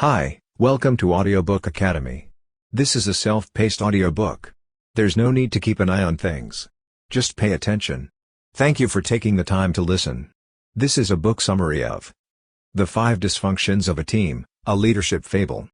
Hi, welcome to Audiobook Academy. This is a self-paced audiobook. There's no need to keep an eye on things. Just pay attention. Thank you for taking the time to listen. This is a book summary of The 5 Dysfunctions of a Team, a Leadership Fable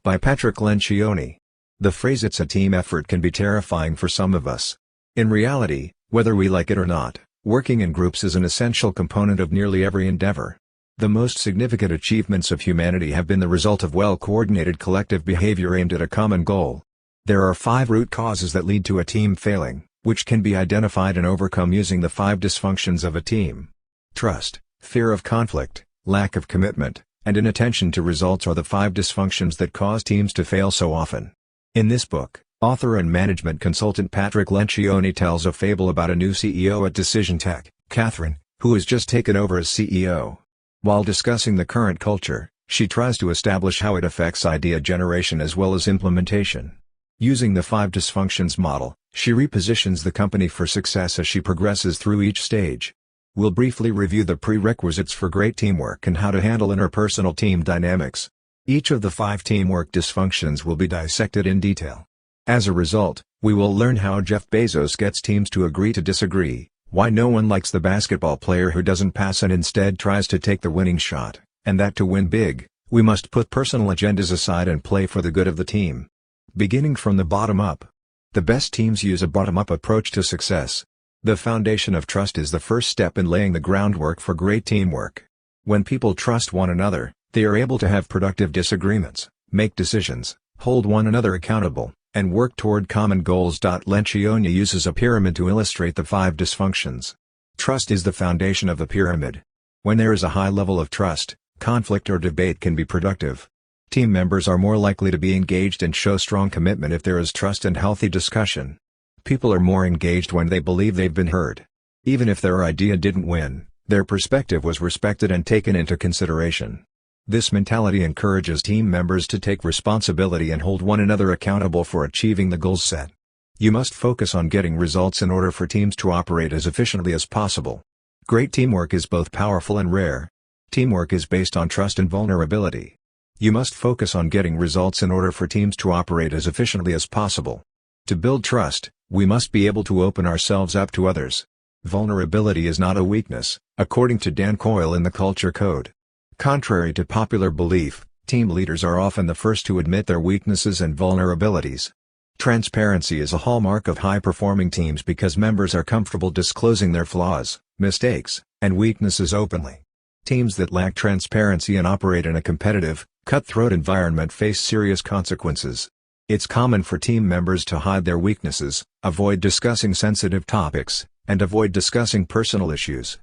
by Patrick Lencioni. The phrase "it's a team effort" can be terrifying for some of us. In reality, whether we like it or not, working in groups is an essential component of nearly every endeavor. The most significant achievements of humanity have been the result of well-coordinated collective behavior aimed at a common goal. There are 5 root causes that lead to a team failing, which can be identified and overcome using the 5 dysfunctions of a team. Trust, fear of conflict, lack of commitment, and inattention to results are the 5 dysfunctions that cause teams to fail so often. In this book, author and management consultant Patrick Lencioni tells a fable about a new CEO at Decision Tech, Catherine, who has just taken over as CEO. While discussing the current culture, she tries to establish how it affects idea generation as well as implementation. Using the 5 dysfunctions model, she repositions the company for success as she progresses through each stage. We'll briefly review the prerequisites for great teamwork and how to handle interpersonal team dynamics. Each of the 5 teamwork dysfunctions will be dissected in detail. As a result, we will learn how Jeff Bezos gets teams to agree to disagree, why no one likes the basketball player who doesn't pass and instead tries to take the winning shot, and that to win big, we must put personal agendas aside and play for the good of the team. Beginning from the bottom up. The best teams use a bottom-up approach to success. The foundation of trust is the first step in laying the groundwork for great teamwork. When people trust one another, they are able to have productive disagreements, make decisions, hold one another accountable, and work toward common goals. Lencioni uses a pyramid to illustrate the 5 dysfunctions. Trust is the foundation of the pyramid. When there is a high level of trust, conflict or debate can be productive. Team members are more likely to be engaged and show strong commitment if there is trust and healthy discussion. People are more engaged when they believe they've been heard. Even if their idea didn't win, their perspective was respected and taken into consideration. This mentality encourages team members to take responsibility and hold one another accountable for achieving the goals set. You must focus on getting results in order for teams to operate as efficiently as possible. Great teamwork is both powerful and rare. Teamwork is based on trust and vulnerability. You must focus on getting results in order for teams to operate as efficiently as possible. To build trust, we must be able to open ourselves up to others. Vulnerability is not a weakness, according to Dan Coyle in the Culture Code. Contrary to popular belief, team leaders are often the first to admit their weaknesses and vulnerabilities. Transparency is a hallmark of high-performing teams because members are comfortable disclosing their flaws, mistakes, and weaknesses openly. Teams that lack transparency and operate in a competitive, cutthroat environment face serious consequences. It's common for team members to hide their weaknesses, avoid discussing sensitive topics, and avoid discussing personal issues.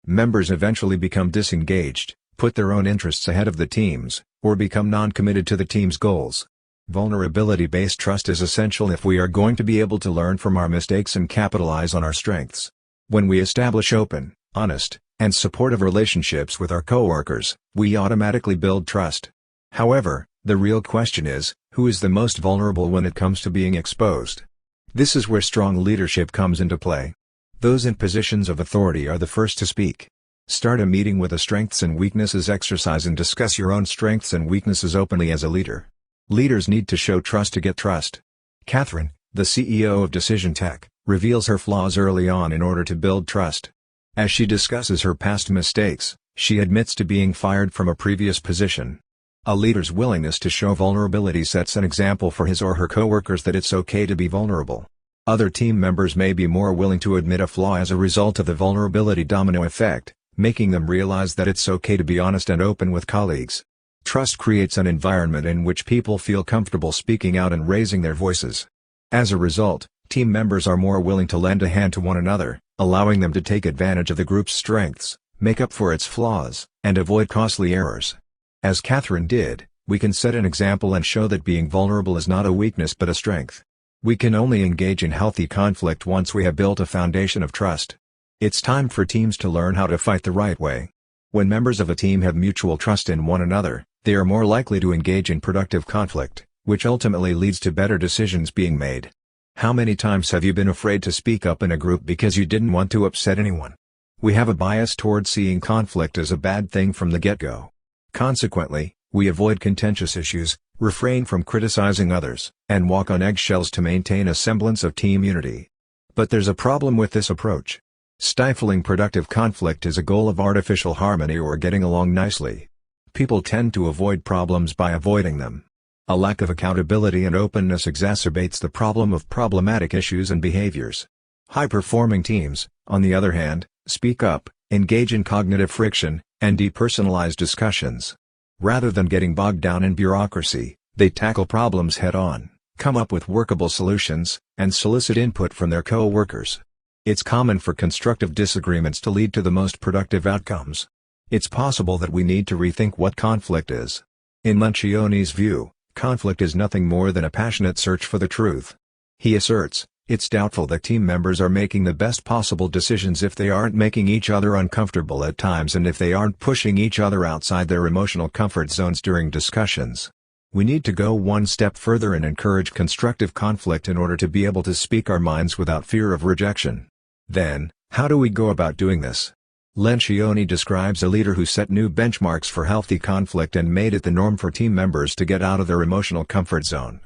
Members eventually become disengaged, put their own interests ahead of the team's, or become non-committed to the team's goals. Vulnerability-based trust is essential if we are going to be able to learn from our mistakes and capitalize on our strengths. When we establish open, honest, and supportive relationships with our coworkers, we automatically build trust. However, the real question is, who is the most vulnerable when it comes to being exposed? This is where strong leadership comes into play. Those in positions of authority are the first to speak. Start a meeting with a strengths and weaknesses exercise and discuss your own strengths and weaknesses openly as a leader. Leaders need to show trust to get trust. Catherine, the CEO of Decision Tech, reveals her flaws early on in order to build trust. As she discusses her past mistakes, she admits to being fired from a previous position. A leader's willingness to show vulnerability sets an example for his or her coworkers that it's okay to be vulnerable. Other team members may be more willing to admit a flaw as a result of the vulnerability domino effect, making them realize that it's okay to be honest and open with colleagues. Trust creates an environment in which people feel comfortable speaking out and raising their voices. As a result, team members are more willing to lend a hand to one another, allowing them to take advantage of the group's strengths, make up for its flaws, and avoid costly errors. As Catherine did, we can set an example and show that being vulnerable is not a weakness but a strength. We can only engage in healthy conflict once we have built a foundation of trust. It's time for teams to learn how to fight the right way. When members of a team have mutual trust in one another, they are more likely to engage in productive conflict, which ultimately leads to better decisions being made. How many times have you been afraid to speak up in a group because you didn't want to upset anyone? We have a bias toward seeing conflict as a bad thing from the get-go. Consequently, We avoid contentious issues, refrain from criticizing others, and walk on eggshells to maintain a semblance of team unity. But there's a problem with this approach. Stifling productive conflict is a goal of artificial harmony or getting along nicely. People tend to avoid problems by avoiding them. A lack of accountability and openness exacerbates the problem of problematic issues and behaviors. High-performing teams, on the other hand, speak up, engage in cognitive friction, and depersonalize discussions. Rather than getting bogged down in bureaucracy, they tackle problems head-on, come up with workable solutions, and solicit input from their co-workers. It's common for constructive disagreements to lead to the most productive outcomes. It's possible that we need to rethink what conflict is. In Lencioni's view, conflict is nothing more than a passionate search for the truth. He asserts, it's doubtful that team members are making the best possible decisions if they aren't making each other uncomfortable at times and if they aren't pushing each other outside their emotional comfort zones during discussions. We need to go one step further and encourage constructive conflict in order to be able to speak our minds without fear of rejection. Then, how do we go about doing this? Lencioni describes a leader who set new benchmarks for healthy conflict and made it the norm for team members to get out of their emotional comfort zone.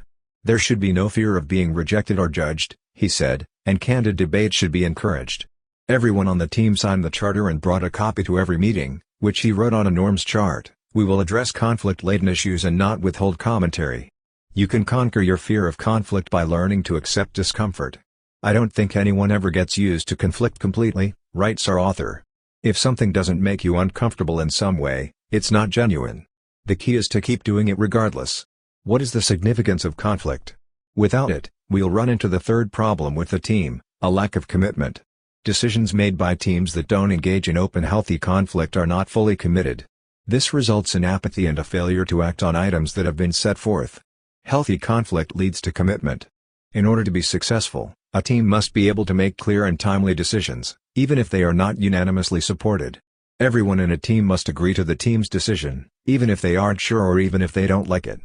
There should be no fear of being rejected or judged, he said, and candid debate should be encouraged. Everyone on the team signed the charter and brought a copy to every meeting, which he wrote on a norms chart. We will address conflict-laden issues and not withhold commentary. You can conquer your fear of conflict by learning to accept discomfort. I don't think anyone ever gets used to conflict completely, writes our author. If something doesn't make you uncomfortable in some way, it's not genuine. The key is to keep doing it regardless. What is the significance of conflict? Without it, we'll run into the third problem with the team, a lack of commitment. Decisions made by teams that don't engage in open healthy conflict are not fully committed. This results in apathy and a failure to act on items that have been set forth. Healthy conflict leads to commitment. In order to be successful, a team must be able to make clear and timely decisions, even if they are not unanimously supported. Everyone in a team must agree to the team's decision, even if they aren't sure or even if they don't like it.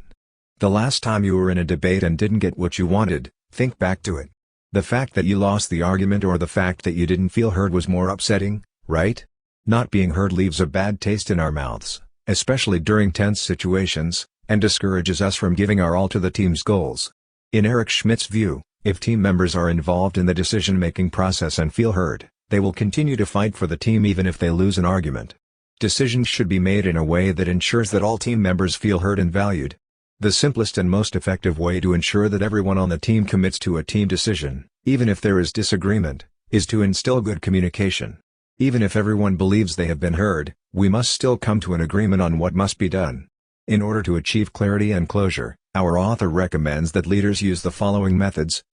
The last time you were in a debate and didn't get what you wanted, think back to it. The fact that you lost the argument or the fact that you didn't feel heard was more upsetting, right? Not being heard leaves a bad taste in our mouths, especially during tense situations, and discourages us from giving our all to the team's goals. In Eric Schmidt's view, if team members are involved in the decision-making process and feel heard, they will continue to fight for the team even if they lose an argument. Decisions should be made in a way that ensures that all team members feel heard and valued. The simplest and most effective way to ensure that everyone on the team commits to a team decision, even if there is disagreement, is to instill good communication. Even if everyone believes they have been heard, we must still come to an agreement on what must be done. In order to achieve clarity and closure, our author recommends that leaders use the following methods.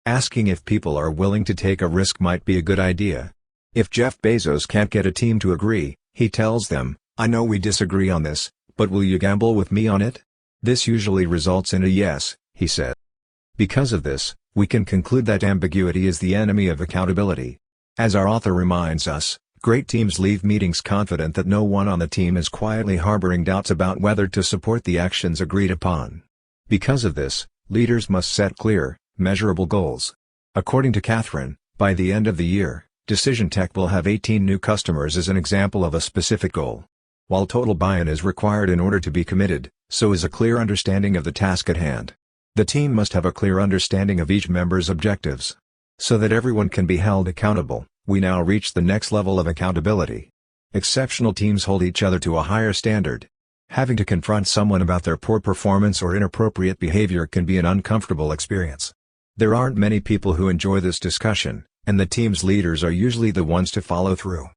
Asking if people are willing to take a risk might be a good idea. If Jeff Bezos can't get a team to agree, he tells them, "I know we disagree on this, but will you gamble with me on it?" This usually results in a yes, he said. Because of this, we can conclude that ambiguity is the enemy of accountability. As our author reminds us, great teams leave meetings confident that no one on the team is quietly harboring doubts about whether to support the actions agreed upon. Because of this, leaders must set clear, measurable goals. According to Catherine, by the end of the year, Decision Tech will have 18 new customers as an example of a specific goal. While total buy-in is required in order to be committed, so is a clear understanding of the task at hand. The team must have a clear understanding of each member's objectives. So that everyone can be held accountable, we now reach the next level of accountability. Exceptional teams hold each other to a higher standard. Having to confront someone about their poor performance or inappropriate behavior can be an uncomfortable experience. There aren't many people who enjoy this discussion, and the team's leaders are usually the ones to follow through.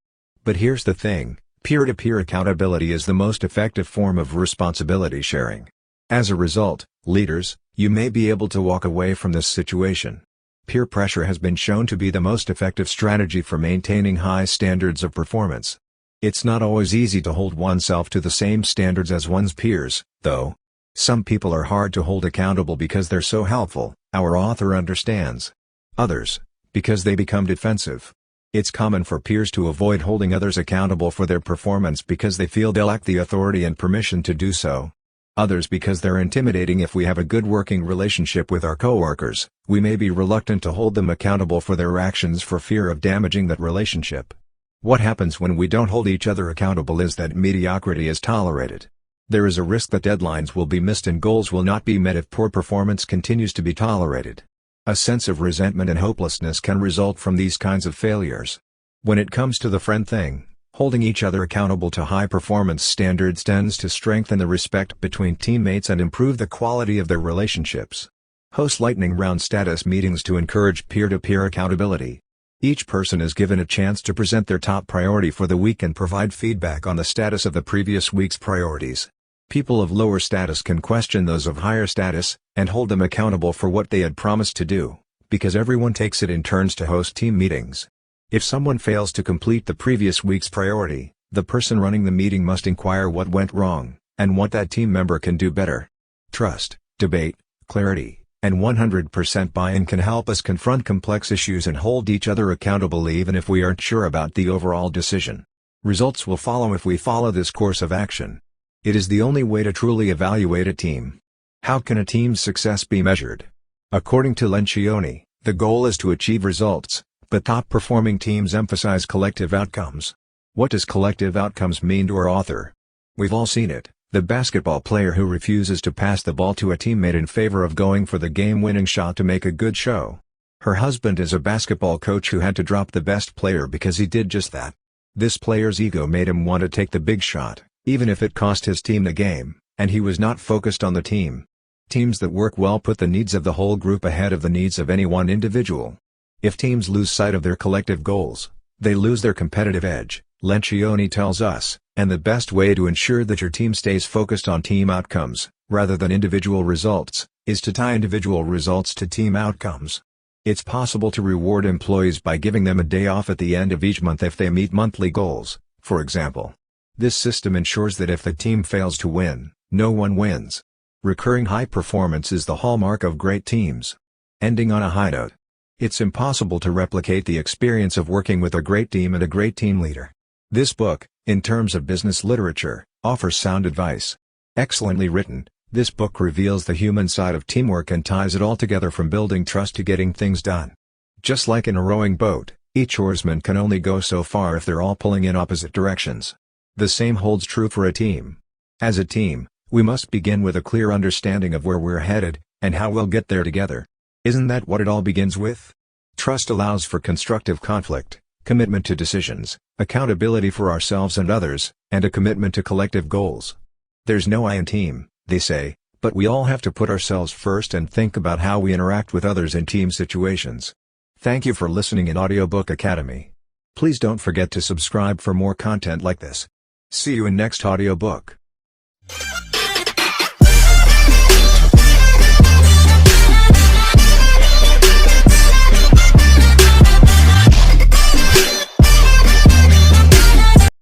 But here's the thing. Peer-to-peer accountability is the most effective form of responsibility sharing. As a result, leaders, you may be able to walk away from this situation. Peer pressure has been shown to be the most effective strategy for maintaining high standards of performance. It's not always easy to hold oneself to the same standards as one's peers, though. Some people are hard to hold accountable because they're so helpful, our author understands. Others, because they become defensive. It's common for peers to avoid holding others accountable for their performance because they feel they lack the authority and permission to do so. Others because they're intimidating. If we have a good working relationship with our coworkers, we may be reluctant to hold them accountable for their actions for fear of damaging that relationship. What happens when we don't hold each other accountable is that mediocrity is tolerated. There is a risk that deadlines will be missed and goals will not be met if poor performance continues to be tolerated. A sense of resentment and hopelessness can result from these kinds of failures. When it comes to the friend thing, holding each other accountable to high performance standards tends to strengthen the respect between teammates and improve the quality of their relationships. Host lightning round status meetings to encourage peer-to-peer accountability. Each person is given a chance to present their top priority for the week and provide feedback on the status of the previous week's priorities. People of lower status can question those of higher status, and hold them accountable for what they had promised to do, because everyone takes it in turns to host team meetings. If someone fails to complete the previous week's priority, the person running the meeting must inquire what went wrong, and what that team member can do better. Trust, debate, clarity, and 100% buy-in can help us confront complex issues and hold each other accountable even if we aren't sure about the overall decision. Results will follow if we follow this course of action. It is the only way to truly evaluate a team. How can a team's success be measured? According to Lencioni, the goal is to achieve results, but top-performing teams emphasize collective outcomes. What does collective outcomes mean to our author? We've all seen it, the basketball player who refuses to pass the ball to a teammate in favor of going for the game-winning shot to make a good show. Her husband is a basketball coach who had to drop the best player because he did just that. This player's ego made him want to take the big shot, even if it cost his team the game, and he was not focused on the team. Teams that work well put the needs of the whole group ahead of the needs of any one individual. If teams lose sight of their collective goals, they lose their competitive edge, Lencioni tells us, and the best way to ensure that your team stays focused on team outcomes, rather than individual results, is to tie individual results to team outcomes. It's possible to reward employees by giving them a day off at the end of each month if they meet monthly goals, for example. This system ensures that if the team fails to win, no one wins. Recurring high performance is the hallmark of great teams. Ending on a high note. It's impossible to replicate the experience of working with a great team and a great team leader. This book, in terms of business literature, offers sound advice. Excellently written, this book reveals the human side of teamwork and ties it all together from building trust to getting things done. Just like in a rowing boat, each oarsman can only go so far if they're all pulling in opposite directions. The same holds true for a team. As a team, we must begin with a clear understanding of where we're headed, and how we'll get there together. Isn't that what it all begins with? Trust allows for constructive conflict, commitment to decisions, accountability for ourselves and others, and a commitment to collective goals. There's no I in team, they say, but we all have to put ourselves first and think about how we interact with others in team situations. Thank you for listening in Audiobook Academy. Please don't forget to subscribe for more content like this. See you in next audiobook.